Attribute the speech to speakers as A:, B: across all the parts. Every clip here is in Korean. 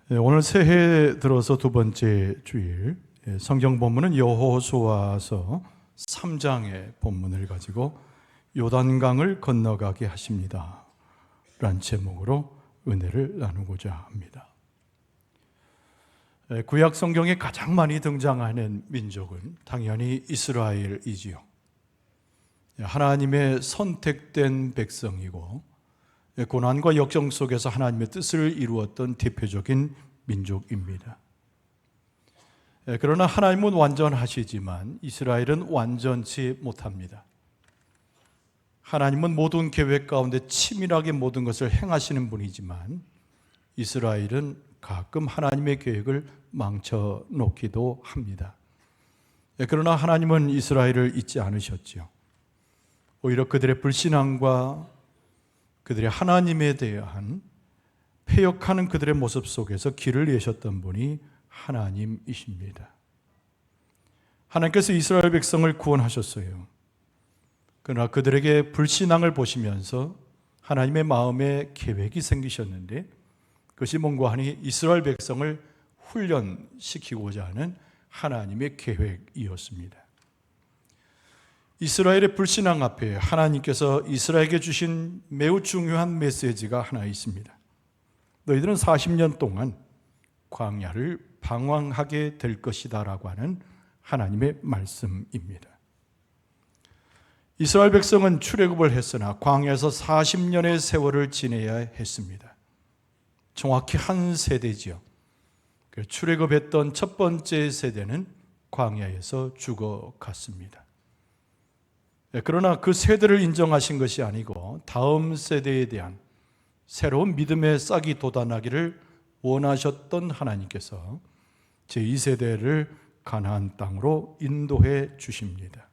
A: 오늘 새해 들어서 두 번째 주일, 성경 본문은 여호수아서 3장의 본문을 가지고 요단강을 건너가게 하십니다 라는 제목으로 은혜를 나누고자 합니다. 구약 성경에 가장 많이 등장하는 민족은 당연히 이스라엘이지요. 하나님의 선택된 백성이고 고난과 역경 속에서 하나님의 뜻을 이루었던 대표적인 민족입니다. 그러나 하나님은 완전하시지만 이스라엘은 완전치 못합니다. 하나님은 모든 계획 가운데 치밀하게 모든 것을 행하시는 분이지만 이스라엘은 가끔 하나님의 계획을 망쳐놓기도 합니다. 그러나 하나님은 이스라엘을 잊지 않으셨죠. 오히려 그들의 불신앙과 그들의 하나님에 대한 패역하는 그들의 모습 속에서 길을 내셨던 분이 하나님이십니다. 하나님께서 이스라엘 백성을 구원하셨어요. 그러나 그들에게 불신앙을 보시면서 하나님의 마음에 계획이 생기셨는데 그것이 뭔가 하니 이스라엘 백성을 훈련시키고자 하는 하나님의 계획이었습니다. 이스라엘의 불신앙 앞에 하나님께서 이스라엘에게 주신 매우 중요한 메시지가 하나 있습니다. 너희들은 40년 동안 광야를 방황하게 될 것이다 라고 하는 하나님의 말씀입니다. 이스라엘 백성은 출애굽을 했으나 광야에서 40년의 세월을 지내야 했습니다. 정확히 한 세대지요. 출애굽했던 첫 번째 세대는 광야에서 죽어갔습니다. 그러나 그 세대를 인정하신 것이 아니고 다음 세대에 대한 새로운 믿음의 싹이 돋아나기를 원하셨던 하나님께서 제2세대를 가나안 땅으로 인도해 주십니다.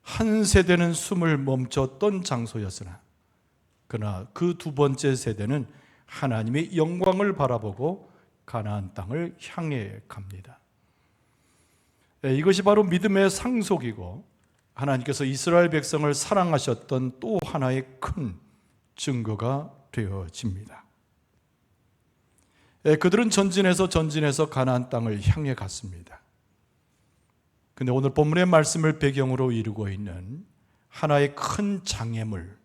A: 한 세대는 숨을 멈췄던 장소였으나 그러나 그 두 번째 세대는 하나님의 영광을 바라보고 가나안 땅을 향해 갑니다. 이것이 바로 믿음의 상속이고 하나님께서 이스라엘 백성을 사랑하셨던 또 하나의 큰 증거가 되어집니다. 그들은 전진해서 가나안 땅을 향해 갔습니다. 그런데 오늘 본문의 말씀을 배경으로 이루고 있는 하나의 큰 장애물,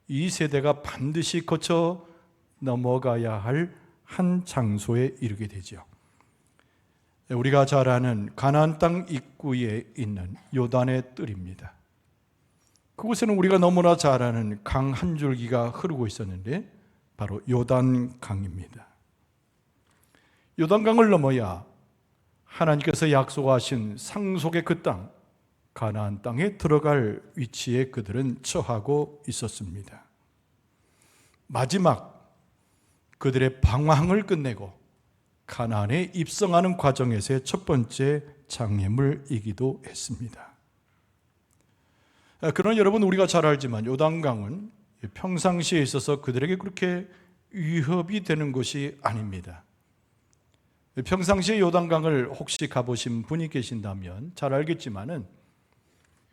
A: 이 세대가 반드시 거쳐 넘어가야 할 한 장소에 이르게 되죠. 우리가 잘 아는 가나안 땅 입구에 있는 요단의 뜰입니다. 그곳에는 우리가 너무나 잘 아는 강 한 줄기가 흐르고 있었는데 바로 요단강입니다. 요단강을 넘어야 하나님께서 약속하신 상속의 그 땅, 가나안 땅에 들어갈 위치에 그들은 처하고 있었습니다. 마지막 그들의 방황을 끝내고 가나안에 입성하는 과정에서의 첫 번째 장애물이기도 했습니다. 그러나 여러분, 우리가 잘 알지만 요단강은 평상시에 있어서 그들에게 그렇게 위협이 되는 것이 아닙니다. 평상시에 요단강을 혹시 가보신 분이 계신다면 잘 알겠지만은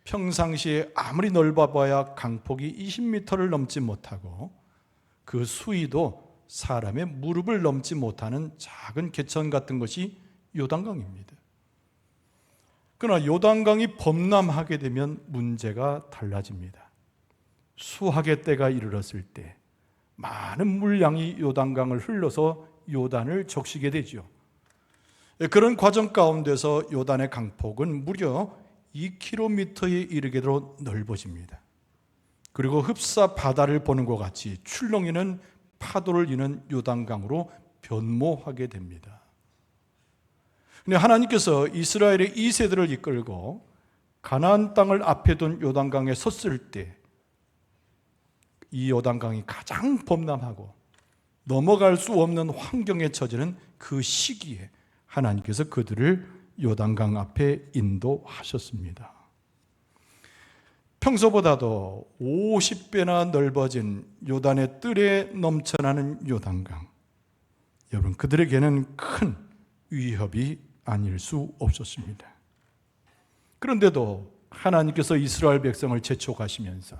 A: 평상시에 아무리 넓어봐야 강폭이 20m를 넘지 못하고 그 수위도 사람의 무릎을 넘지 못하는 작은 개천 같은 것이 요단강입니다. 그러나 요단강이 범람하게 되면 문제가 달라집니다. 수확의 때가 이르렀을 때 많은 물량이 요단강을 흘러서 요단을 적시게 되죠. 그런 과정 가운데서 요단의 강폭은 무려 2km에 이르게도 넓어집니다. 그리고 흡사 바다를 보는 것 같이 출렁이는 파도를 이는 요단강으로 변모하게 됩니다. 근데 하나님께서 이스라엘의 이 세대를 이끌고 가나안 땅을 앞에 둔 요단강에 섰을 때 이 요단강이 가장 범람하고 넘어갈 수 없는 환경에 처지는 그 시기에 하나님께서 그들을 요단강 앞에 인도하셨습니다. 평소보다도 50배나 넓어진 요단의 뜰에 넘쳐나는 요단강, 여러분, 그들에게는 큰 위협이 아닐 수 없었습니다. 그런데도 하나님께서 이스라엘 백성을 재촉하시면서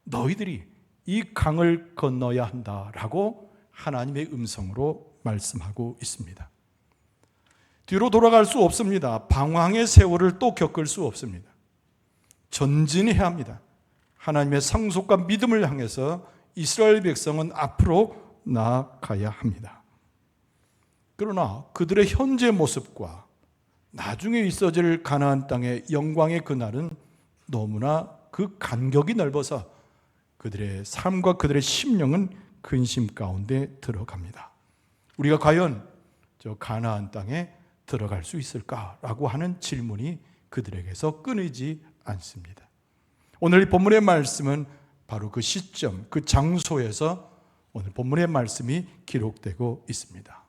A: 너희들이 이 강을 건너야 한다라고 하나님의 음성으로 말씀하고 있습니다. 뒤로 돌아갈 수 없습니다. 방황의 세월을 또 겪을 수 없습니다. 전진해야 합니다. 하나님의 상속과 믿음을 향해서 이스라엘 백성은 앞으로 나아가야 합니다. 그러나 그들의 현재 모습과 나중에 있어질 가나안 땅의 영광의 그날은 너무나 그 간격이 넓어서 그들의 삶과 그들의 심령은 근심 가운데 들어갑니다. 우리가 과연 저 가나안 땅에 들어갈 수 있을까라고 하는 질문이 그들에게서 끊이지 않습니다. 오늘 이 본문의 말씀은 바로 그 시점, 그 장소에서 오늘 본문의 말씀이 기록되고 있습니다.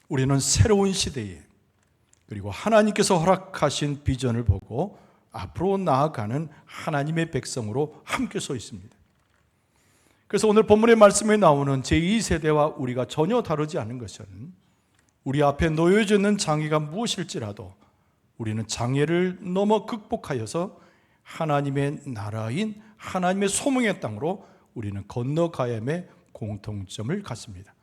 A: 우리는 새로운 시대에 그리고 하나님께서 허락하신 비전을 보고 앞으로 나아가는 하나님의 백성으로 함께 서 있습니다. 그래서 오늘 본문의 말씀에 나오는 제2세대와 우리가 전혀 다르지 않은 것은 우리 앞에 놓여져 있는 장애가 무엇일지라도 우리는 장애를 넘어 극복하여서 하나님의 나라인 하나님의 소명의 땅으로 우리는 건너가야 함의 공통점을 갖습니다.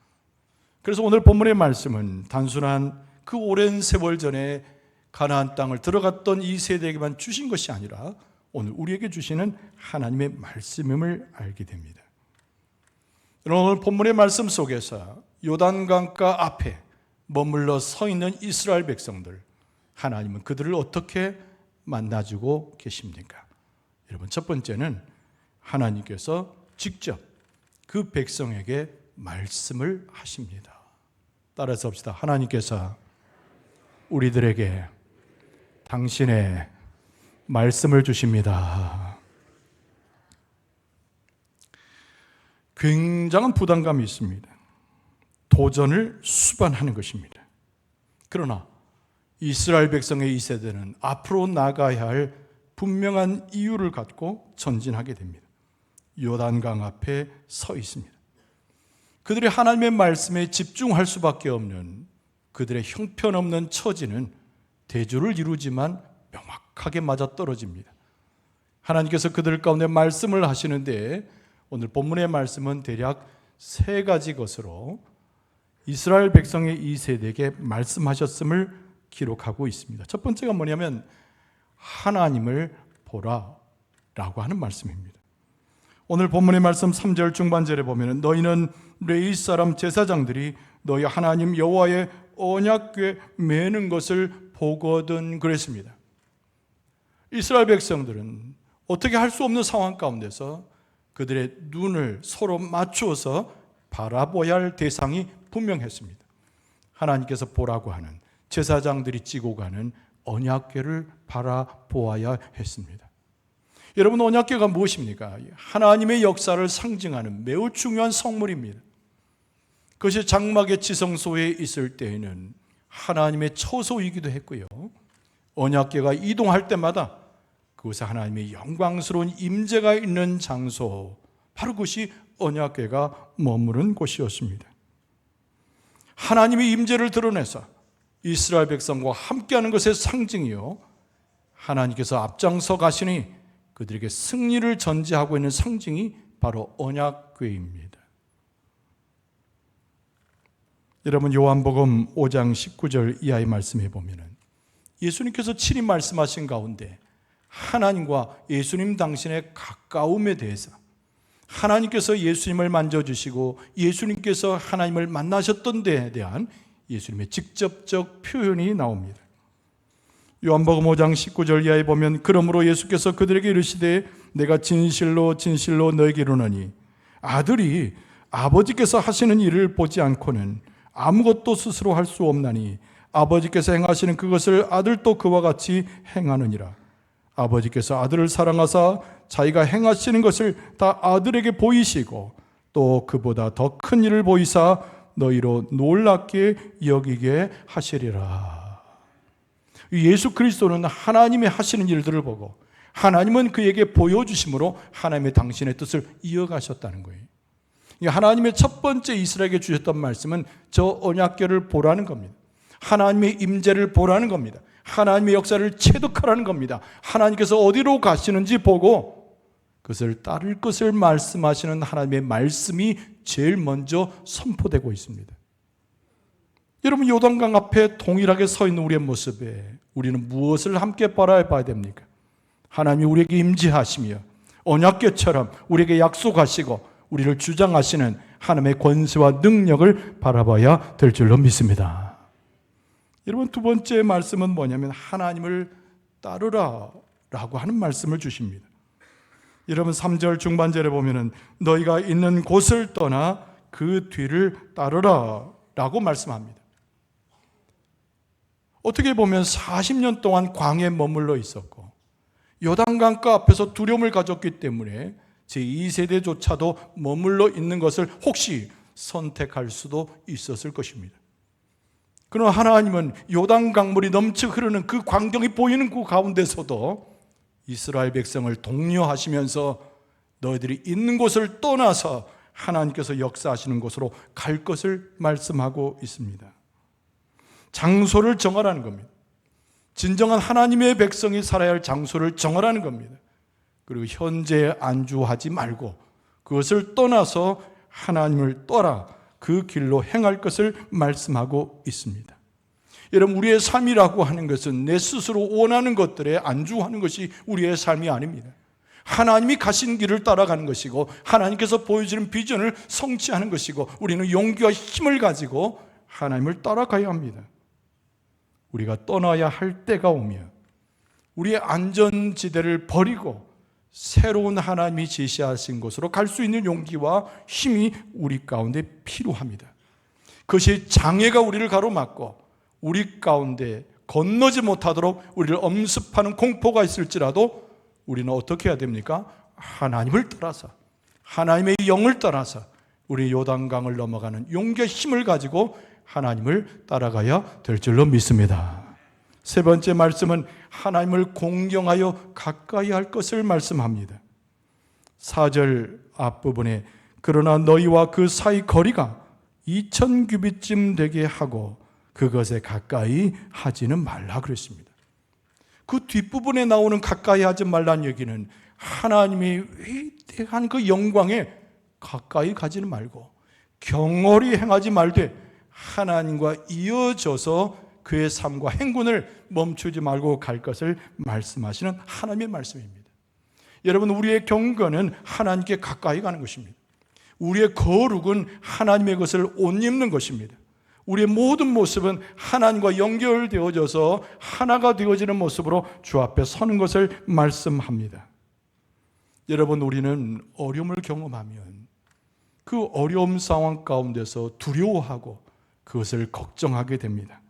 A: 그래서 오늘 본문의 말씀은 단순한 그 오랜 세월 전에 가나안 땅을 들어갔던 이 세대에게만 주신 것이 아니라 오늘 우리에게 주시는 하나님의 말씀임을 알게 됩니다. 오늘 본문의 말씀 속에서 요단강가 앞에 머물러 서 있는 이스라엘 백성들, 하나님은 그들을 어떻게 만나주고 계십니까? 여러분, 첫 번째는 하나님께서 직접 그 백성에게 말씀을 하십니다. 따라서 합시다. 하나님께서 우리들에게 당신의 말씀을 주십니다. 굉장한 부담감이 있습니다. 도전을 수반하는 것입니다. 그러나 이스라엘 백성의 이 세대는 앞으로 나가야 할 분명한 이유를 갖고 전진하게 됩니다. 요단강 앞에 서 있습니다. 그들이 하나님의 말씀에 집중할 수밖에 없는 그들의 형편없는 처지는 대조를 이루지만 명확하게 맞아떨어집니다. 하나님께서 그들 가운데 말씀을 하시는데 오늘 본문의 말씀은 대략 세 가지 것으로 이스라엘 백성의 이 세대에게 말씀하셨음을 기록하고 있습니다. 첫 번째가 뭐냐면 하나님을 보라라고 하는 말씀입니다. 오늘 본문의 말씀 3절 중반절에 보면 너희는 레위 사람 제사장들이 너희 하나님 여호와의 언약궤 매는 것을 보거든 그랬습니다. 이스라엘 백성들은 어떻게 할 수 없는 상황 가운데서 그들의 눈을 서로 맞추어서 바라보아야 할 대상이 분명했습니다. 하나님께서 보라고 하는 제사장들이 찌고 가는 언약궤를 바라보아야 했습니다. 여러분, 언약궤가 무엇입니까? 하나님의 역사를 상징하는 매우 중요한 성물입니다. 그것이 장막의 지성소에 있을 때에는 하나님의 처소이기도 했고요, 언약궤가 이동할 때마다 그곳에 하나님의 영광스러운 임재가 있는 장소, 바로 그것이 언약궤가 머무른 곳이었습니다. 하나님의 임재를 드러내서 이스라엘 백성과 함께하는 것의 상징이요, 하나님께서 앞장서 가시니 그들에게 승리를 전제하고 있는 상징이 바로 언약궤입니다. 여러분, 요한복음 5장 19절 이하의 말씀해 보면 예수님께서 친히 말씀하신 가운데 하나님과 예수님 당신의 가까움에 대해서, 하나님께서 예수님을 만져주시고 예수님께서 하나님을 만나셨던 데에 대한 예수님의 직접적 표현이 나옵니다. 요한복음 5장 19절 이하에 보면 그러므로 예수께서 그들에게 이르시되 내가 진실로 진실로 너에게 이르노니 아들이 아버지께서 하시는 일을 보지 않고는 아무것도 스스로 할 수 없나니 아버지께서 행하시는 그것을 아들도 그와 같이 행하느니라. 아버지께서 아들을 사랑하사 자기가 행하시는 것을 다 아들에게 보이시고 또 그보다 더 큰 일을 보이사 너희로 놀랍게 여기게 하시리라. 예수 그리스도는 하나님의 하시는 일들을 보고 하나님은 그에게 보여주심으로 하나님의 당신의 뜻을 이어가셨다는 거예요. 하나님의 첫 번째 이스라엘에게 주셨던 말씀은 저 언약궤를 보라는 겁니다. 하나님의 임재를 보라는 겁니다. 하나님의 역사를 체득하라는 겁니다. 하나님께서 어디로 가시는지 보고 그것을 따를 것을 말씀하시는 하나님의 말씀이 제일 먼저 선포되고 있습니다. 여러분, 요단강 앞에 동일하게 서 있는 우리의 모습에 우리는 무엇을 함께 바라봐야 됩니까? 하나님이 우리에게 임재하시며 언약궤처럼 우리에게 약속하시고 우리를 주장하시는 하나님의 권세와 능력을 바라봐야 될 줄로 믿습니다. 여러분, 두 번째 말씀은 뭐냐면 하나님을 따르라 라고 하는 말씀을 주십니다. 여러분, 3절 중반절에 보면은 너희가 있는 곳을 떠나 그 뒤를 따르라 라고 말씀합니다. 어떻게 보면 40년 동안 광야에 머물러 있었고 요단강가 앞에서 두려움을 가졌기 때문에 제2세대조차도 머물러 있는 것을 혹시 선택할 수도 있었을 것입니다. 그러나 하나님은 요단 강물이 넘쳐 흐르는 그 광경이 보이는 그 가운데서도 이스라엘 백성을 독려하시면서 너희들이 있는 곳을 떠나서 하나님께서 역사하시는 곳으로 갈 것을 말씀하고 있습니다. 장소를 정하라는 겁니다. 진정한 하나님의 백성이 살아야 할 장소를 정하라는 겁니다. 그리고 현재에 안주하지 말고 그것을 떠나서 하나님을 떠나 그 길로 행할 것을 말씀하고 있습니다. 여러분, 우리의 삶이라고 하는 것은 내 스스로 원하는 것들에 안주하는 것이 우리의 삶이 아닙니다. 하나님이 가신 길을 따라가는 것이고 하나님께서 보여주는 비전을 성취하는 것이고 우리는 용기와 힘을 가지고 하나님을 따라가야 합니다. 우리가 떠나야 할 때가 오면 우리의 안전지대를 버리고 새로운 하나님이 제시하신 곳으로 갈 수 있는 용기와 힘이 우리 가운데 필요합니다. 그것이 장애가 우리를 가로막고 우리 가운데 건너지 못하도록 우리를 엄습하는 공포가 있을지라도 우리는 어떻게 해야 됩니까? 하나님을 따라서, 하나님의 영을 따라서 우리 요단강을 넘어가는 용기와 힘을 가지고 하나님을 따라가야 될 줄로 믿습니다. 세 번째 말씀은 하나님을 공경하여 가까이 할 것을 말씀합니다. 4절 앞부분에 그러나 너희와 그 사이 거리가 2000규빗쯤 되게 하고 그것에 가까이 하지는 말라 그랬습니다. 그 뒷부분에 나오는 가까이 하지 말라는 얘기는 하나님의 위대한 그 영광에 가까이 가지는 말고 경홀히 행하지 말되 하나님과 이어져서 그의 삶과 행군을 멈추지 말고 갈 것을 말씀하시는 하나님의 말씀입니다. 여러분, 우리의 경건은 하나님께 가까이 가는 것입니다. 우리의 거룩은 하나님의 것을 옷 입는 것입니다. 우리의 모든 모습은 하나님과 연결되어져서 하나가 되어지는 모습으로 주 앞에 서는 것을 말씀합니다. 여러분, 우리는 어려움을 경험하면 그 어려움 상황 가운데서 두려워하고 그것을 걱정하게 됩니다.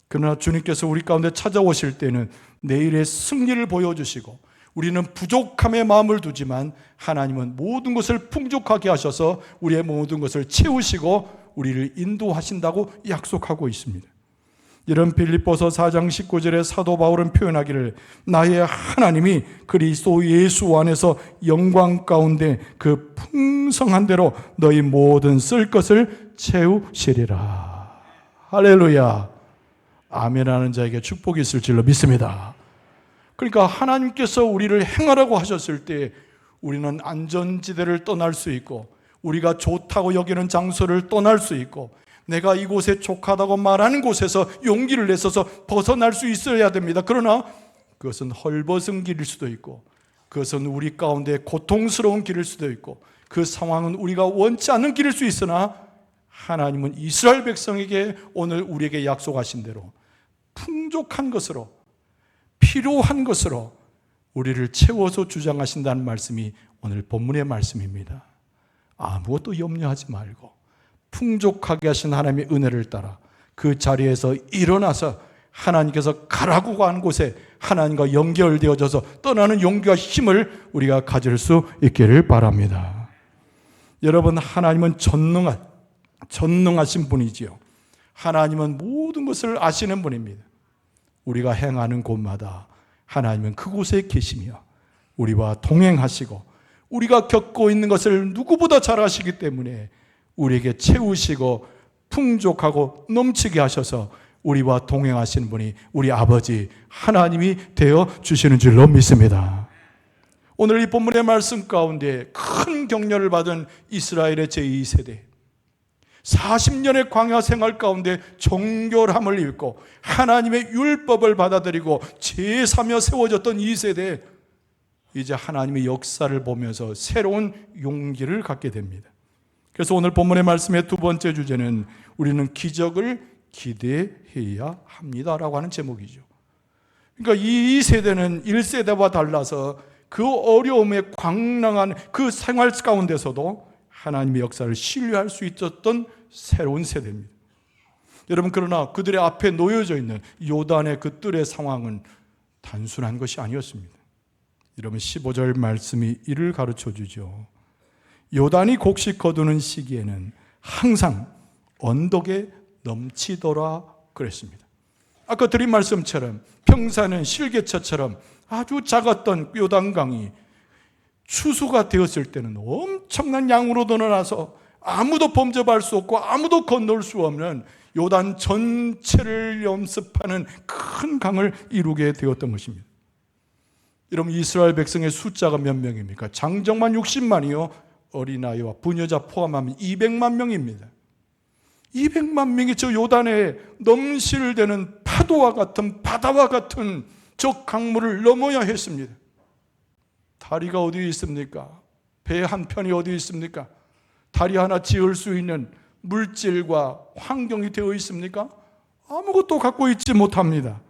A: 그러나 주님께서 우리 가운데 찾아오실 때는 내일의 승리를 보여주시고 우리는 부족함의 마음을 두지만 하나님은 모든 것을 풍족하게 하셔서 우리의 모든 것을 채우시고 우리를 인도하신다고 약속하고 있습니다. 이런 빌립보서 4장 19절에 사도 바울은 표현하기를 나의 하나님이 그리스도 예수 안에서 영광 가운데 그 풍성한 대로 너희 모든 쓸 것을 채우시리라. 할렐루야. 아멘하는 자에게 축복이 있을 줄로 믿습니다. 그러니까 하나님께서 우리를 행하라고 하셨을 때 우리는 안전지대를 떠날 수 있고 우리가 좋다고 여기는 장소를 떠날 수 있고 내가 이곳에 족하다고 말하는 곳에서 용기를 내서서 벗어날 수 있어야 됩니다. 그러나 그것은 헐벗은 길일 수도 있고 그것은 우리 가운데 고통스러운 길일 수도 있고 그 상황은 우리가 원치 않는 길일 수 있으나 하나님은 이스라엘 백성에게 오늘 우리에게 약속하신 대로 풍족한 것으로 필요한 것으로 우리를 채워서 주장하신다는 말씀이 오늘 본문의 말씀입니다. 아무것도 염려하지 말고 풍족하게 하신 하나님의 은혜를 따라 그 자리에서 일어나서 하나님께서 가라고 한 곳에 하나님과 연결되어져서 떠나는 용기와 힘을 우리가 가질 수 있기를 바랍니다. 여러분, 하나님은 전능하신 분이지요. 하나님은 모든 것을 아시는 분입니다. 우리가 행하는 곳마다 하나님은 그곳에 계시며 우리와 동행하시고 우리가 겪고 있는 것을 누구보다 잘 아시기 때문에 우리에게 채우시고 풍족하고 넘치게 하셔서 우리와 동행하시는 분이 우리 아버지 하나님이 되어 주시는 줄로 믿습니다. 오늘 이 본문의 말씀 가운데 큰 격려를 받은 이스라엘의 제2세대, 40년의 광야 생활 가운데 정결함을 입고 하나님의 율법을 받아들이고 제사며 세워졌던 이 세대, 이제 하나님의 역사를 보면서 새로운 용기를 갖게 됩니다. 그래서 오늘 본문의 말씀의 두 번째 주제는 우리는 기적을 기대해야 합니다라고 하는 제목이죠. 그러니까 이 세대는 1세대와 달라서 그 어려움에 광량한 그 생활 가운데서도 하나님의 역사를 신뢰할 수 있었던 새로운 세대입니다. 여러분, 그러나 그들의 앞에 놓여져 있는 요단의 그 뜰의 상황은 단순한 것이 아니었습니다. 여러분, 15절 말씀이 이를 가르쳐 주죠. 요단이 곡식 거두는 시기에는 항상 언덕에 넘치더라 그랬습니다. 아까 드린 말씀처럼 평산은 실개처럼 아주 작았던 요단강이 추수가 되었을 때는 엄청난 양으로 늘어나서 아무도 범접할 수 없고 아무도 건널 수 없는 요단 전체를 염습하는 큰 강을 이루게 되었던 것입니다. 여러분, 이스라엘 백성의 숫자가 몇 명입니까? 장정만 60만이요 어린아이와 부녀자 포함하면 200만 명입니다. 200만 명이 저 요단에 넘실대는 파도와 같은 바다와 같은 저 강물을 넘어야 했습니다. 다리가 어디 있습니까? 배 한 편이 어디 있습니까? 다리 하나 지을 수 있는 물질과 환경이 되어 있습니까? 아무것도 갖고 있지 못합니다.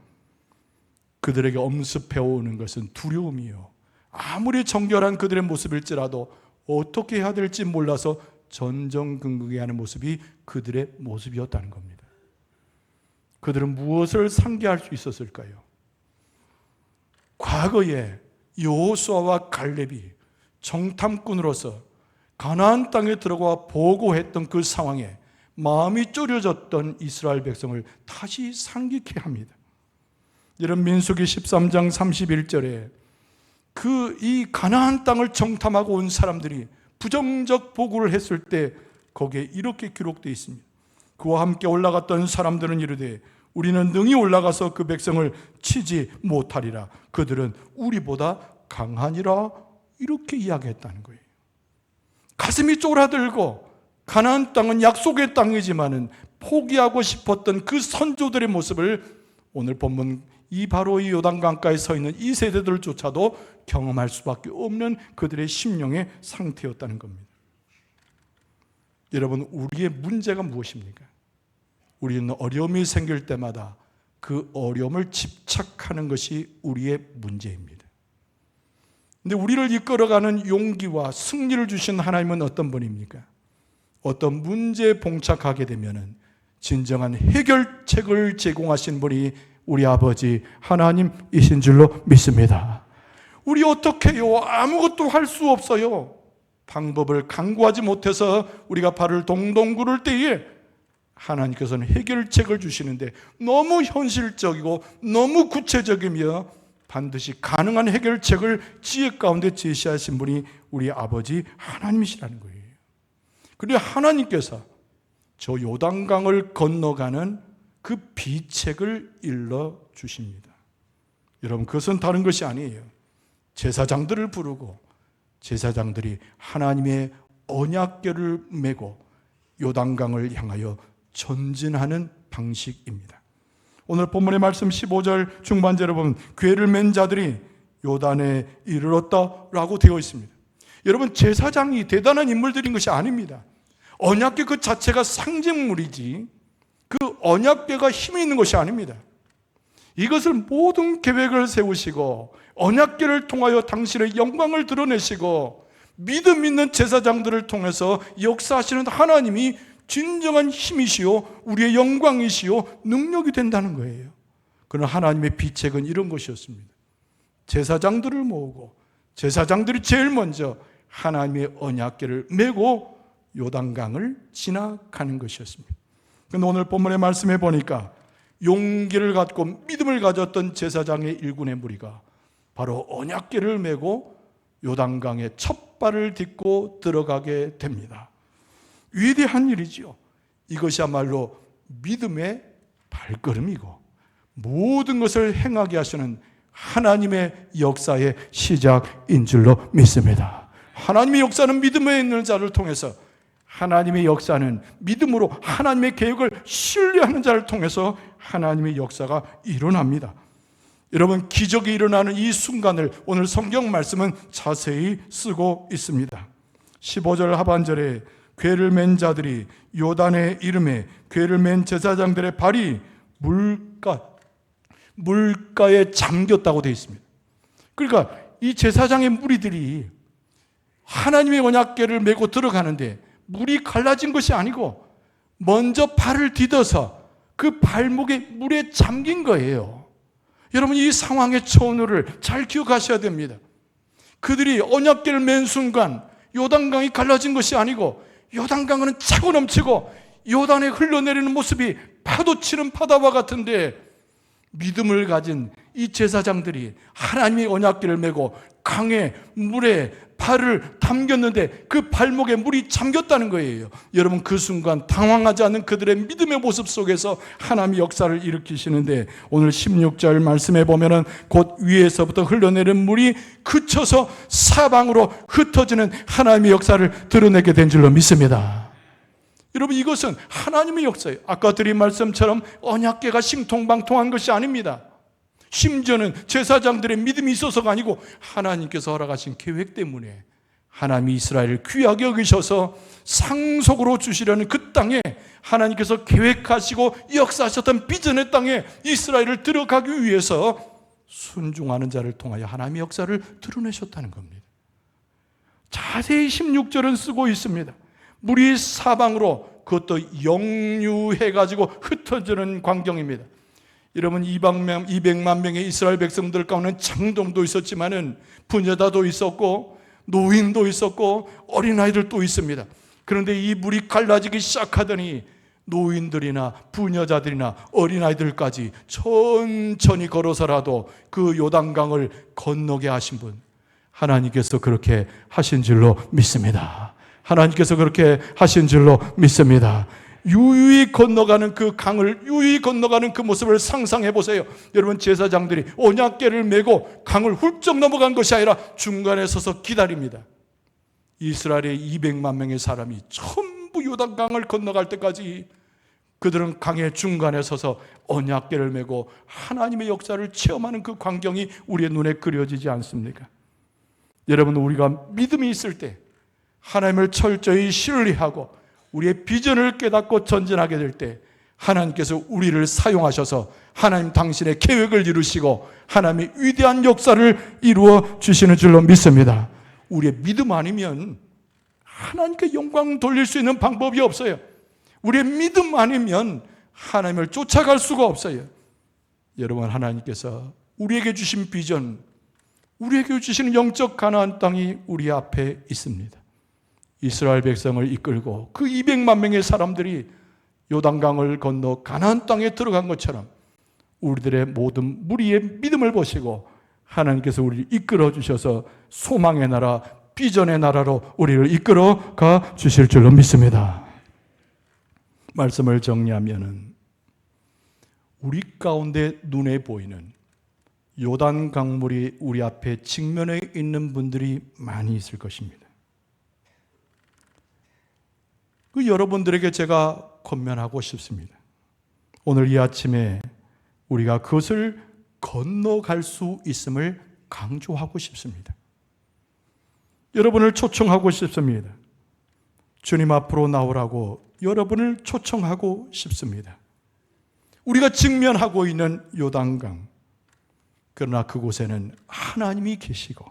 A: 그들에게 엄습해오는 것은 두려움이요, 아무리 정결한 그들의 모습일지라도 어떻게 해야 될지 몰라서 전전긍긍해하는 모습이 그들의 모습이었다는 겁니다. 그들은 무엇을 상기할 수 있었을까요? 과거에 여호수아와 갈렙이 정탐꾼으로서 가나안 땅에 들어가 보고했던 그 상황에 마음이 졸여졌던 이스라엘 백성을 다시 상기케 합니다. 여러분, 민수기 13장 31절에 이 가나안 땅을 정탐하고 온 사람들이 부정적 보고를 했을 때 거기에 이렇게 기록되어 있습니다. 그와 함께 올라갔던 사람들은 이르되 우리는 능히 올라가서 그 백성을 치지 못하리라. 그들은 우리보다 강하니라. 이렇게 이야기했다는 거예요. 가슴이 쫄아들고 가나안 땅은 약속의 땅이지만은 포기하고 싶었던 그 선조들의 모습을 오늘 본문 바로 이 요단강가에 서 있는 이 세대들조차도 경험할 수밖에 없는 그들의 심령의 상태였다는 겁니다. 여러분, 우리의 문제가 무엇입니까? 우리는 어려움이 생길 때마다 그 어려움을 집착하는 것이 우리의 문제입니다. 근데 우리를 이끌어가는 용기와 승리를 주신 하나님은 어떤 분입니까? 어떤 문제에 봉착하게 되면은 진정한 해결책을 제공하신 분이 우리 아버지 하나님이신 줄로 믿습니다. 우리 어떻게 해요? 아무것도 할 수 없어요. 방법을 강구하지 못해서 우리가 발을 동동 구를 때에 하나님께서는 해결책을 주시는데 너무 현실적이고 너무 구체적이며 반드시 가능한 해결책을 지혜 가운데 제시하신 분이 우리 아버지 하나님이시라는 거예요. 그리고 하나님께서 저 요단강을 건너가는 그 비책을 일러 주십니다. 여러분, 그것은 다른 것이 아니에요. 제사장들을 부르고 제사장들이 하나님의 언약궤를 메고 요단강을 향하여 전진하는 방식입니다. 오늘 본문의 말씀 15절 중반절에 보면 궤를 맨 자들이 요단에 이르렀다라고 되어 있습니다. 여러분, 제사장이 대단한 인물들인 것이 아닙니다. 언약궤 그 자체가 상징물이지 그 언약궤가 힘이 있는 것이 아닙니다. 이것을 모든 계획을 세우시고 언약궤를 통하여 당신의 영광을 드러내시고 믿음 있는 제사장들을 통해서 역사하시는 하나님이 진정한 힘이시요 우리의 영광이시요 능력이 된다는 거예요. 그러나 하나님의 비책은 이런 것이었습니다. 제사장들을 모으고 제사장들이 제일 먼저 하나님의 언약궤를 메고 요단강을 지나가는 것이었습니다. 그런데 오늘 본문의 말씀에 보니까 용기를 갖고 믿음을 가졌던 제사장의 일군의 무리가 바로 언약궤를 메고 요단강에 첫 발을 딛고 들어가게 됩니다. 위대한 일이지요. 이것이야말로 믿음의 발걸음이고 모든 것을 행하게 하시는 하나님의 역사의 시작인 줄로 믿습니다. 하나님의 역사는 믿음에 있는 자를 통해서, 하나님의 역사는 믿음으로 하나님의 계획을 신뢰하는 자를 통해서 하나님의 역사가 일어납니다. 여러분, 기적이 일어나는 이 순간을 오늘 성경 말씀은 자세히 쓰고 있습니다. 15절 하반절에 궤를 맨 자들이 요단의 이름에 궤를 맨 제사장들의 발이 물가에 잠겼다고 되어 있습니다. 그러니까 이 제사장의 무리들이 하나님의 언약궤를 메고 들어가는데 물이 갈라진 것이 아니고 먼저 발을 디뎌서 그 발목에 물에 잠긴 거예요. 여러분, 이 상황의 처우를 잘 기억하셔야 됩니다. 그들이 언약궤를 맨 순간 요단강이 갈라진 것이 아니고 요단강은 차고 넘치고 요단에 흘러내리는 모습이 파도치는 바다와 같은데, 믿음을 가진 이 제사장들이 하나님의 언약궤를 메고 강에 물에 발을 담겼는데 그 발목에 물이 잠겼다는 거예요. 여러분, 그 순간 당황하지 않는 그들의 믿음의 모습 속에서 하나님의 역사를 일으키시는데, 오늘 16절 말씀에 보면은 곧 위에서부터 흘러내리는 물이 그쳐서 사방으로 흩어지는 하나님의 역사를 드러내게 된 줄로 믿습니다. 여러분, 이것은 하나님의 역사예요. 아까 드린 말씀처럼 언약궤가 신통방통한 것이 아닙니다. 심지어는 제사장들의 믿음이 있어서가 아니고 하나님께서 허락하신 계획 때문에 하나님이 이스라엘을 귀하게 여기셔서 상속으로 주시려는 그 땅에 하나님께서 계획하시고 역사하셨던 비전의 땅에 이스라엘을 들어가기 위해서 순종하는 자를 통하여 하나님의 역사를 드러내셨다는 겁니다. 자세히 16절은 쓰고 있습니다. 물이 사방으로, 그것도 역류해가지고 흩어지는 광경입니다. 여러분, 200만 명의 이스라엘 백성들 가운데 장동도 있었지만은 부녀자도 있었고 노인도 있었고 어린아이들도 있습니다. 그런데 이 물이 갈라지기 시작하더니 노인들이나 부녀자들이나 어린아이들까지 천천히 걸어서라도 그 요단강을 건너게 하신 분, 하나님께서 그렇게 하신 줄로 믿습니다. 하나님께서 그렇게 하신 줄로 믿습니다. 유유히 건너가는 그 강을, 유유히 건너가는 그 모습을 상상해 보세요. 여러분, 제사장들이 언약궤를 메고 강을 훌쩍 넘어간 것이 아니라 중간에 서서 기다립니다. 이스라엘의 200만 명의 사람이 전부 요단강을 건너갈 때까지 그들은 강의 중간에 서서 언약궤를 메고 하나님의 역사를 체험하는 그 광경이 우리의 눈에 그려지지 않습니까? 여러분, 우리가 믿음이 있을 때, 하나님을 철저히 신뢰하고 우리의 비전을 깨닫고 전진하게 될 때 하나님께서 우리를 사용하셔서 하나님 당신의 계획을 이루시고 하나님의 위대한 역사를 이루어 주시는 줄로 믿습니다. 우리의 믿음 아니면 하나님께 영광 돌릴 수 있는 방법이 없어요. 우리의 믿음 아니면 하나님을 쫓아갈 수가 없어요. 여러분, 하나님께서 우리에게 주신 비전, 우리에게 주시는 영적 가나안 땅이 우리 앞에 있습니다. 이스라엘 백성을 이끌고 그 200만 명의 사람들이 요단강을 건너 가나안 땅에 들어간 것처럼 우리들의 모든 무리의 믿음을 보시고 하나님께서 우리를 이끌어 주셔서 소망의 나라, 비전의 나라로 우리를 이끌어 가 주실 줄로 믿습니다. 말씀을 정리하면은 우리 가운데 눈에 보이는 요단 강물이 우리 앞에 직면해 있는 분들이 많이 있을 것입니다. 그 여러분들에게 제가 권면하고 싶습니다. 오늘 이 아침에 우리가 그것을 건너갈 수 있음을 강조하고 싶습니다. 여러분을 초청하고 싶습니다. 주님 앞으로 나오라고 여러분을 초청하고 싶습니다. 우리가 직면하고 있는 요단강, 그러나 그곳에는 하나님이 계시고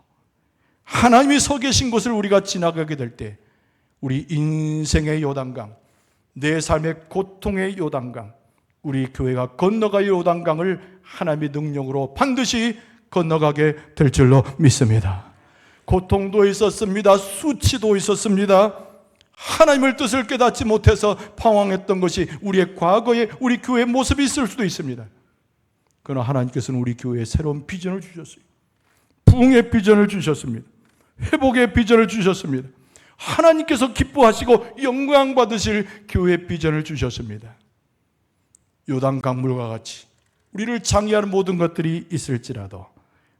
A: 하나님이 서 계신 곳을 우리가 지나가게 될 때 우리 인생의 요단강, 내 삶의 고통의 요단강, 우리 교회가 건너갈 요단강을 하나님의 능력으로 반드시 건너가게 될 줄로 믿습니다. 고통도 있었습니다. 수치도 있었습니다. 하나님의 뜻을 깨닫지 못해서 방황했던 것이 우리의 과거에 우리 교회의 모습이 있을 수도 있습니다. 그러나 하나님께서는 우리 교회에 새로운 비전을 주셨어요. 부흥의 비전을 주셨습니다. 회복의 비전을 주셨습니다. 하나님께서 기뻐하시고 영광 받으실 교회의 비전을 주셨습니다. 요단 강물과 같이 우리를 장애하는 모든 것들이 있을지라도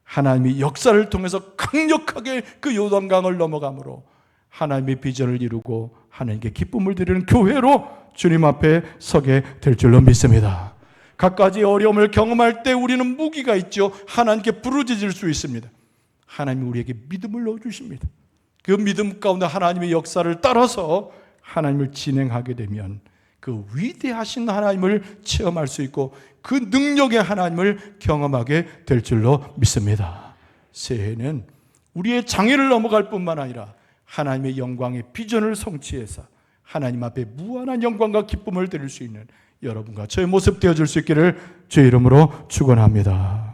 A: 하나님이 역사를 통해서 강력하게 그 요단강을 넘어감으로 하나님의 비전을 이루고 하나님께 기쁨을 드리는 교회로 주님 앞에 서게 될 줄로 믿습니다. 갖가지 어려움을 경험할 때 우리는 무기가 있죠. 하나님께 부르짖을 수 있습니다. 하나님이 우리에게 믿음을 넣어주십니다. 그 믿음 가운데 하나님의 역사를 따라서 하나님을 진행하게 되면 그 위대하신 하나님을 체험할 수 있고 그 능력의 하나님을 경험하게 될 줄로 믿습니다. 새해는 우리의 장애를 넘어갈 뿐만 아니라 하나님의 영광의 비전을 성취해서 하나님 앞에 무한한 영광과 기쁨을 드릴 수 있는 여러분과 저의 모습 되어줄 수 있기를 주의 이름으로 축원합니다.